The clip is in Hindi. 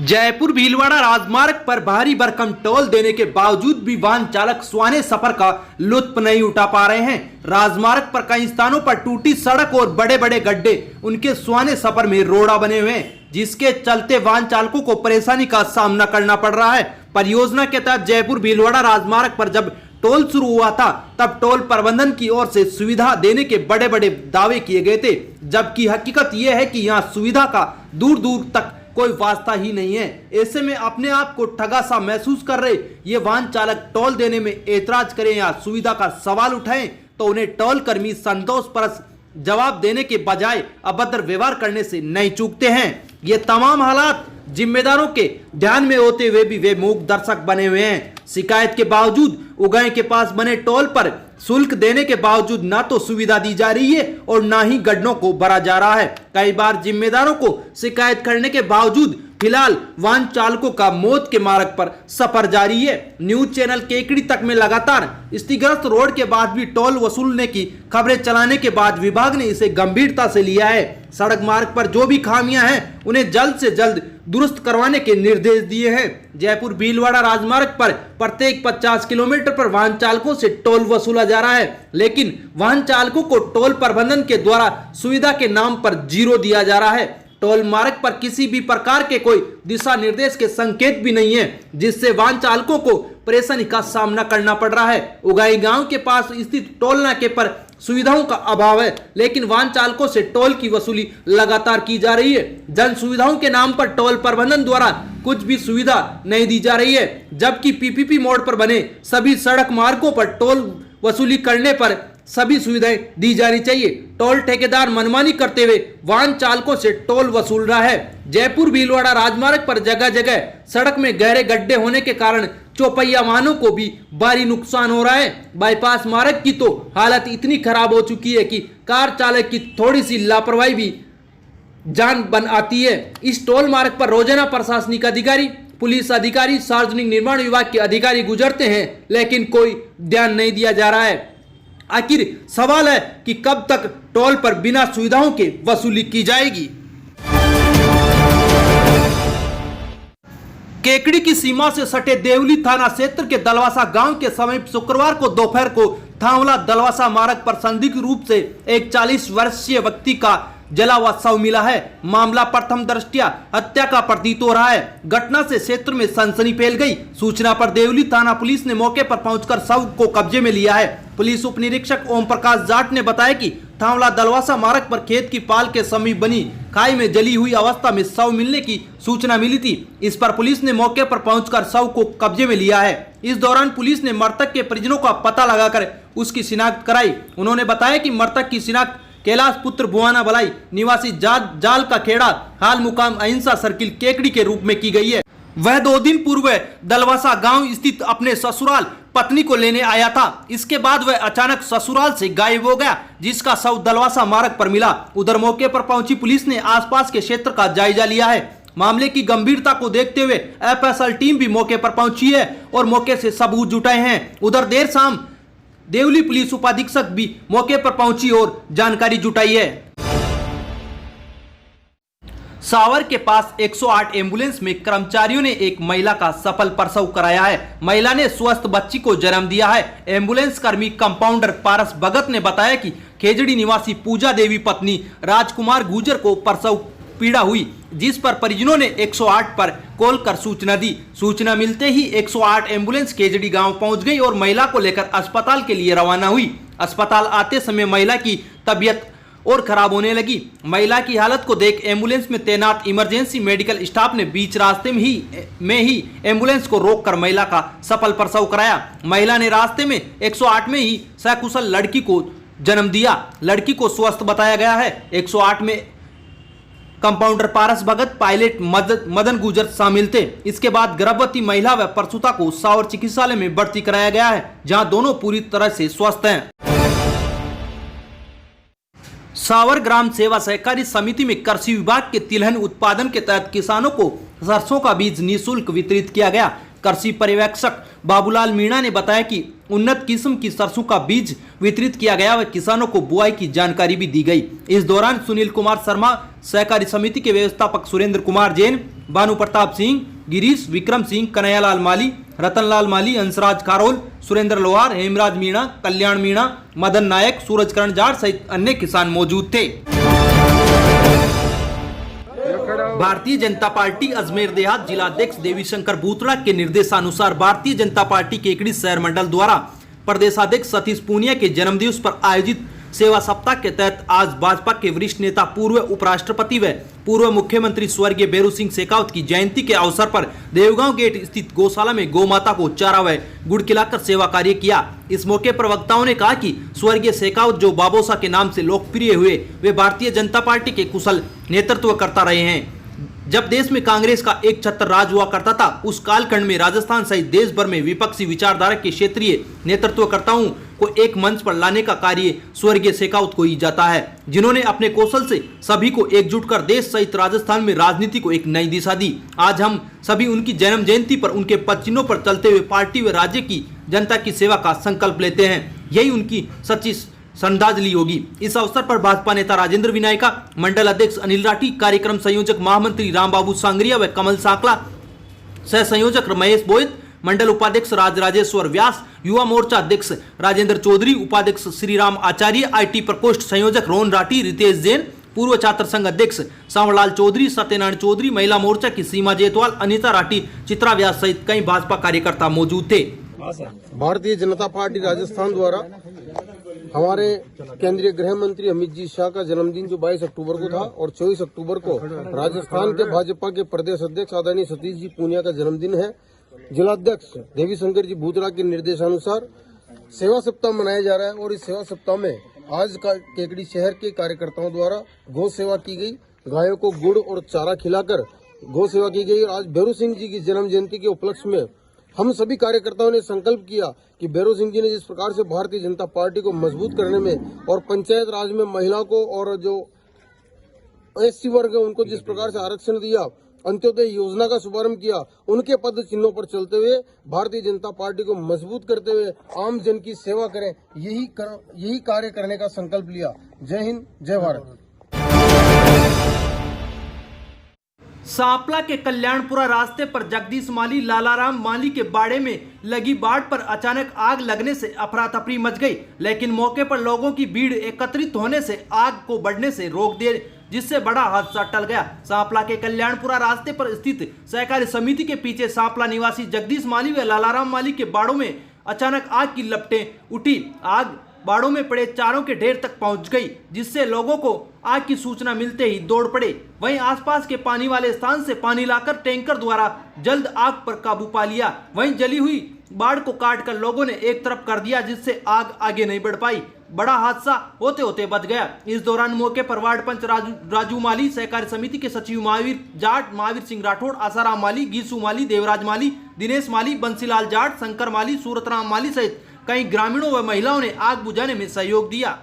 जयपुर भीलवाड़ा राजमार्ग पर भारी भरकम टोल देने के बावजूद भी वाहन चालक सुहाने सफर का लुत्फ नहीं उठा पा रहे हैं। राजमार्ग पर कई स्थानों पर टूटी सड़क और बड़े बड़े गड्ढे उनके सुहाने सफर में रोड़ा बने हुए हैं, जिसके चलते वाहन चालकों को परेशानी का सामना करना पड़ रहा है। परियोजना के तहत जयपुर भीलवाड़ा राजमार्ग पर जब टोल शुरू हुआ था तब टोल प्रबंधन की ओर से सुविधा देने के बड़े बड़े दावे किए गए थे, जबकि हकीकत यह है कि यहाँ सुविधा का दूर दूर तक कोई वास्ता ही नहीं है। ऐसे में अपने आप को ठगा सा महसूस कर रहे ये वाहन चालक टोल देने में ऐतराज करें या सुविधा का सवाल उठाएं तो उन्हें टोल कर्मी संतोषप्रद जवाब देने के बजाय अभद्र व्यवहार करने से नहीं चूकते हैं। ये तमाम हालात जिम्मेदारों के ध्यान में होते हुए भी वे मूक दर्शक बने हुए हैं। शिकायत के बावजूद उगाए के पास बने टोल पर शुल्क देने के बावजूद ना तो सुविधा दी जा रही है और ना ही गड्ढों को भरा जा रहा है। कई बार जिम्मेदारों को शिकायत करने के बावजूद फिलहाल वाहन चालकों का मौत के मार्ग पर सफर जारी है। न्यूज चैनल केकड़ी तक में लगातार स्थितिग्रस्त रोड के बाद भी टोल वसूलने की खबरें चलाने के बाद विभाग ने इसे गंभीरता से लिया है। सड़क मार्ग पर जो भी खामियां हैं उन्हें जल्द से जल्द दुरुस्त करवाने के निर्देश दिए हैं। जयपुर भीलवाड़ा राजमार्ग पर प्रत्येक 50 किलोमीटर पर वाहन चालकों से टोल वसूला जा रहा है, लेकिन वाहन चालकों को टोल प्रबंधन के द्वारा सुविधा के नाम पर जीरो दिया जा रहा है। टोल मार्ग पर किसी भी प्रकार के कोई दिशा निर्देश के संकेत भी नहीं है, जिससे वाहन चालकों को परेशानी का सामना करना पड़ रहा है। उगाई गांव के पास स्थित टोल नाके पर सुविधाओं का अभाव है, लेकिन वाहन चालकों से टोल की वसूली लगातार की जा रही है। जन सुविधाओं के नाम पर टोल प्रबंधन द्वारा कुछ भी सुविधा नहीं दी जा रही है, जबकि पीपीपी मोड पर बने सभी सड़क मार्गों पर टोल वसूली करने पर सभी सुविधाएं दी जानी चाहिए। टोल ठेकेदार मनमानी करते हुए वाहन चालकों से टोल वसूल रहा है। जयपुर भीलवाड़ा राजमार्ग पर जगह जगह सड़क में गहरे गड्ढे होने के कारण चौपहिया वाहनों को भी भारी नुकसान हो रहा है। बाईपास मार्ग की तो हालत इतनी खराब हो चुकी है कि कार चालक की थोड़ी सी लापरवाही भी जान बन आती है। इस टोल मार्ग पर रोजाना प्रशासनिक अधिकारी, पुलिस अधिकारी, सार्वजनिक निर्माण विभाग के अधिकारी गुजरते हैं, लेकिन कोई ध्यान नहीं दिया जा रहा है। आखिर सवाल है कि कब तक टोल पर बिना सुविधाओं के वसूली की जाएगी। केकड़ी की सीमा से सटे देवली थाना क्षेत्र के दलवासा गांव के समीप शुक्रवार को दोपहर को थावला दलवासा मार्ग पर संदिग्ध रूप से एक 40 वर्षीय व्यक्ति का जला हुआ शव मिला है। मामला प्रथम दृष्टया हत्या का प्रतीत हो रहा है। घटना से क्षेत्र में सनसनी फैल गई। सूचना पर देवली थाना पुलिस ने मौके पर पहुंचकर शव को कब्जे में लिया है। पुलिस उप निरीक्षक ओम प्रकाश जाट ने बताया कि थावला दलवासा मार्ग पर खेत की पाल के समीप बनी खाई में जली हुई अवस्था में शव मिलने की सूचना मिली थी। इस पर पुलिस ने मौके पर पहुंचकर शव को कब्जे में लिया है। इस दौरान पुलिस ने मृतक के परिजनों का पता लगाकर उसकी शिनाख्त कराई। उन्होंने बताया कि मृतक की शिनाख्त कैलाश पुत्र बुआना बलाई निवासी जाल का खेड़ा हाल मुकाम अहिंसा सर्किल केकड़ी के रूप में की गई है। वह 2 दिन पूर्व दलवासा गांव स्थित अपने ससुराल पत्नी को लेने आया था। इसके बाद वह अचानक ससुराल से गायब हो गया, जिसका शव दलवासा मार्ग पर मिला। उधर मौके पर पहुंची पुलिस ने आसपास के क्षेत्र का जायजा लिया है। मामले की गंभीरता को देखते हुए एफएसएल टीम भी मौके पर पहुंची है और मौके से सबूत जुटाए हैं। उधर देर शाम देवली पुलिस उपाधीक्षक भी मौके पर पहुंची और जानकारी जुटाई है। सावर के पास 108 एम्बुलेंस में कर्मचारियों ने एक महिला का सफल प्रसव कराया है। महिला ने स्वस्थ बच्ची को जन्म दिया है। एम्बुलेंस कर्मी कंपाउंडर पारस भगत ने बताया कि खेजड़ी निवासी पूजा देवी पत्नी राजकुमार गुजर को प्रसव पीड़ा हुई, जिस पर परिजनों ने 108 पर कॉल कर सूचना दी। सूचना मिलते ही 108 एम्बुलेंस केजड़ी गांव पहुंच गई और महिला को लेकर अस्पताल के लिए रवाना हुई। अस्पताल आते समय महिला की तबीयत और खराब होने लगी। महिला की हालत को देख एम्बुलेंस में तैनात इमरजेंसी मेडिकल स्टाफ ने बीच रास्ते में ही एम्बुलेंस को रोककर महिला का सफल प्रसव कराया। महिला ने रास्ते में 108 में ही सकुशल लड़की को जन्म दिया। लड़की को स्वस्थ बताया गया है। 108 में कंपाउंडर पारस भगत, पायलट मदन गुजर शामिल थे। इसके बाद गर्भवती महिला व प्रसूता को सावर चिकित्सालय में भर्ती कराया गया है, जहां दोनों पूरी तरह से स्वस्थ हैं। सावर ग्राम सेवा सहकारी समिति में कृषि विभाग के तिलहन उत्पादन के तहत किसानों को सरसों का बीज निःशुल्क वितरित किया गया। कृषि पर्यवेक्षक बाबूलाल मीणा ने बताया कि उन्नत किस्म की सरसों का बीज वितरित किया गया व किसानों को बुआई की जानकारी भी दी गई। इस दौरान सुनील कुमार शर्मा, सहकारी समिति के व्यवस्थापक सुरेंद्र कुमार जैन, भानु प्रताप सिंह, गिरीश, विक्रम सिंह, कन्हैयालाल माली, रतनलाल माली, अंशराज खारोल, सुरेंद्र लोहार, हेमराज मीणा, कल्याण मीणा, मदन नायक, सूरजकरण जाट सहित अन्य किसान मौजूद थे। भारतीय जनता पार्टी अजमेर देहात जिला अध्यक्ष देवीशंकर बूतड़ा के निर्देशानुसार भारतीय जनता पार्टी केकड़ी शहर मंडल द्वारा प्रदेशाध्यक्ष सतीश पूनिया के जन्मदिवस पर आयोजित सेवा सप्ताह के तहत आज भाजपा के वरिष्ठ नेता, पूर्व उपराष्ट्रपति व पूर्व मुख्यमंत्री स्वर्गीय बेरू सिंह शेखावत की जयंती के अवसर पर देवगांव गेट स्थित गौशाला में गौ माता को चारा व गुड़ खिलाकर सेवा कार्य किया। इस मौके पर वक्ताओं ने कहा कि स्वर्गीय शेखावत जो बाबोसा के नाम से लोकप्रिय हुए, वे भारतीय जनता पार्टी के कुशल नेतृत्व करता रहे हैं। जब देश में कांग्रेस का एक छत्र राज हुआ करता था, उस कालखंड में राजस्थान सहित देश भर में विपक्षी विचारधारा के क्षेत्रीय नेतृत्वकर्ताओं को एक मंच पर लाने का कार्य स्वर्गीय शेखावत को ही जाता है, जिन्होंने अपने कौशल से सभी को एकजुट कर देश सहित राजस्थान में राजनीति को एक नई दिशा दी। आज हम सभी उनकी जन्म जयंती पर उनके पद चिन्हों पर चलते हुए पार्टी व राज्य की जनता की सेवा का संकल्प लेते हैं। यही उनकी सच्ची श्रद्धांजलि होगी। इस अवसर पर भाजपा नेता राजेंद्र विनायका, मंडल अध्यक्ष अनिल राठी, कार्यक्रम संयोजक महामंत्री रामबाबू सांगरिया व कमल सांकला, सह संयोजक महेश बोयत, मंडल उपाध्यक्ष राजेश्वर व्यास, युवा मोर्चा अध्यक्ष राजेंद्र चौधरी, उपाध्यक्ष श्रीराम आचार्य, IT प्रकोष्ठ संयोजक रोहन राठी, रितेश जैन, पूर्व छात्र संघ अध्यक्ष सांवरलाल चौधरी, सत्यनारायण चौधरी, महिला मोर्चा की सीमा जयतवाल, अनिता राठी, चित्रा व्यास सहित कई भाजपा कार्यकर्ता मौजूद थे। भारतीय जनता पार्टी राजस्थान द्वारा हमारे केंद्रीय गृह मंत्री अमित जी शाह का जन्मदिन जो 22 अक्टूबर को था और 24 अक्टूबर को राजस्थान के भाजपा के प्रदेश अध्यक्ष आदरणीय सतीश जी पूनिया का जन्मदिन है। जिला अध्यक्ष देवीशंकर जी बूतड़ा के निर्देशानुसार सेवा सप्ताह मनाया जा रहा है और इस सेवा सप्ताह में आज का केकड़ी शहर के कार्यकर्ताओं द्वारा गौ सेवा की गई। गायों को गुड़ और चारा खिलाकर गौ सेवा की गई। आज बेरू सिंह जी की जन्म जयंती के उपलक्ष्य में हम सभी कार्यकर्ताओं ने संकल्प किया कि बेरू सिंह जी ने जिस प्रकार से भारतीय जनता पार्टी को मजबूत करने में और पंचायत राज में महिला को और जो SC वर्ग है उनको जिस प्रकार से आरक्षण दिया, अंत्योदय योजना का शुभारंभ किया, उनके पद चिन्हों पर चलते हुए भारतीय जनता पार्टी को मजबूत करते हुए आम जन की सेवा करें, यही कार्य करने का संकल्प लिया। जय हिंद, जय भारत। सांपला के कल्याणपुरा रास्ते पर जगदीश माली, लालाराम माली के बाड़े में लगी बाड़ पर अचानक आग लगने से अफरा तफरी मच गई, लेकिन मौके पर लोगों की भीड़ एकत्रित होने से आग को बढ़ने से रोक दिया, जिससे बड़ा हादसा टल गया। सांपला के कल्याणपुरा रास्ते पर स्थित सहकारी समिति के पीछे सांपला निवासी जगदीश माली व लालाराम माली के बाड़ों में अचानक आग की लपटें उठी। आग बाड़ों में पड़े चारों के ढेर तक पहुंच गई, जिससे लोगों को आग की सूचना मिलते ही दौड़ पड़े। वहीं आसपास के पानी वाले स्थान से पानी लाकर टैंकर द्वारा जल्द आग पर काबू पा लिया। वहीं जली हुई बाड़ को काटकर लोगों ने एक तरफ कर दिया, जिससे आग आगे नहीं बढ़ पाई। बड़ा हादसा होते होते बच गया। इस दौरान मौके पर वार्ड पंच राजू माली, सहकारी समिति के सचिव महावीर जाट, महावीर सिंह राठौड़, आसाराम माली, गीसू माली, देवराज माली, दिनेश माली, बंसीलाल जाट, शंकर माली, सूरतराम माली सहित कई ग्रामीणों व महिलाओं ने आग बुझाने में सहयोग दिया।